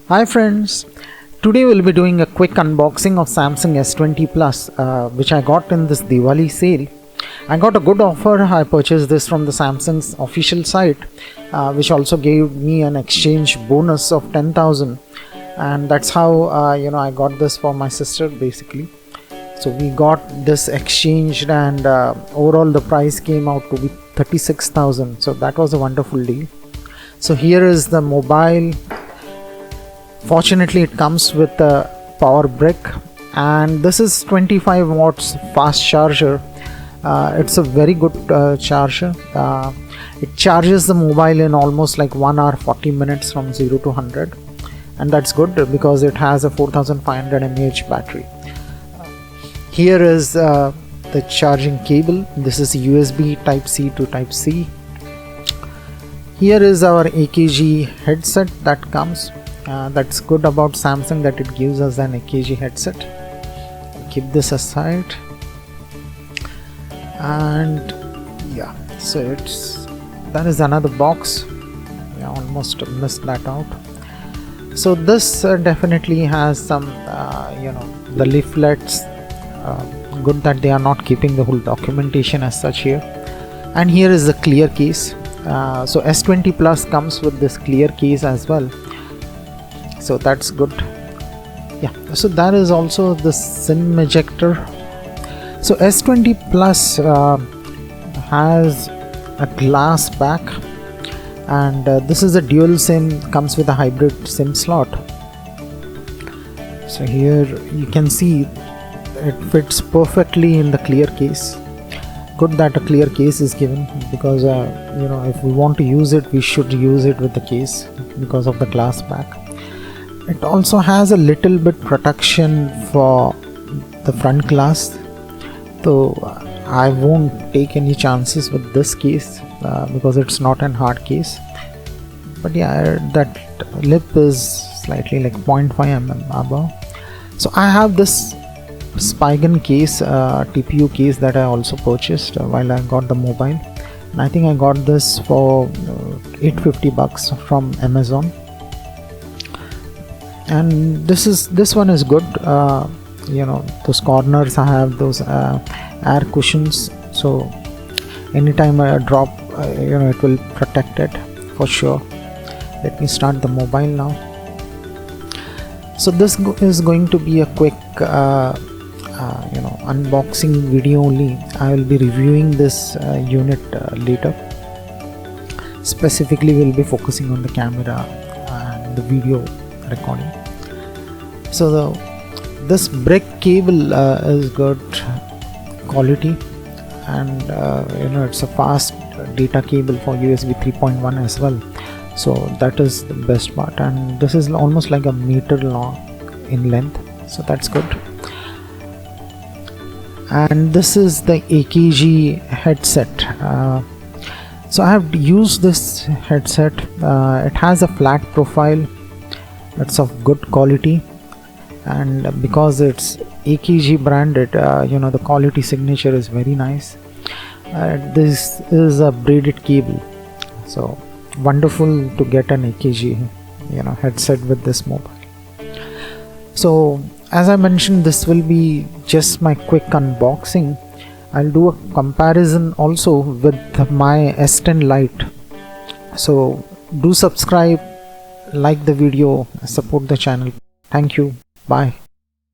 Hi friends, today we'll be doing a quick unboxing of Samsung S20 Plus which I got in this Diwali sale. I got a good offer. I purchased this from the Samsung's official site which also gave me an exchange bonus of 10,000, and that's how I got this for my sister basically. So we got this exchanged, and overall the price came out to be 36,000, so that was a wonderful deal. So here is the mobile. Fortunately, it comes with a power brick, and this is 25 watts fast charger. It's a very good charger. It charges the mobile in almost like 1 hour 40 minutes from 0 to 100, and that's good because it has a 4500 mAh battery. Here is the charging cable. This is USB type C to type C. Here is our AKG headset that comes. That's good about Samsung, that it gives us an AKG headset. Keep this aside, and yeah, so that is another box. I almost missed that out. So this definitely has some the leaflets. Good that they are not keeping the whole documentation as such here. And here is the clear case. So S20 Plus comes with this clear case as well, so that's good. Yeah, so that is also the SIM ejector. So S20 Plus has a glass back, and this is a dual SIM, comes with a hybrid SIM slot. So here you can see it fits perfectly in the clear case. Good that a clear case is given, because if we want to use it, we should use it with the case because of the glass back. It also has a little bit protection for the front glass, so I won't take any chances with this case because it's not an hard case. But yeah, that lip is slightly like 0.5 mm above. So I have this Spigen case, TPU case, that I also purchased while I got the mobile, and I think I got this for $850 from Amazon. And this one is good. Those corners, I have those air cushions, so anytime I drop it will protect it for sure. Let me start the mobile now. So this is going to be a quick unboxing video only. I will be reviewing this unit later. Specifically, we'll be focusing on the camera and the video recording. So this brick cable is good quality, and it's a fast data cable for USB 3.1 as well, so that is the best part. And this is almost like a meter long in length, so that's good. And this is the AKG headset. So I have used this headset. It has a flat profile. It's of good quality, and because it's AKG branded, the quality signature is very nice. This is a braided cable, so wonderful to get an AKG headset with this mobile. So as I mentioned, this will be just my quick unboxing. I'll do a comparison also with my S10 Lite. So do subscribe, like the video, support the channel. Thank you. Bye.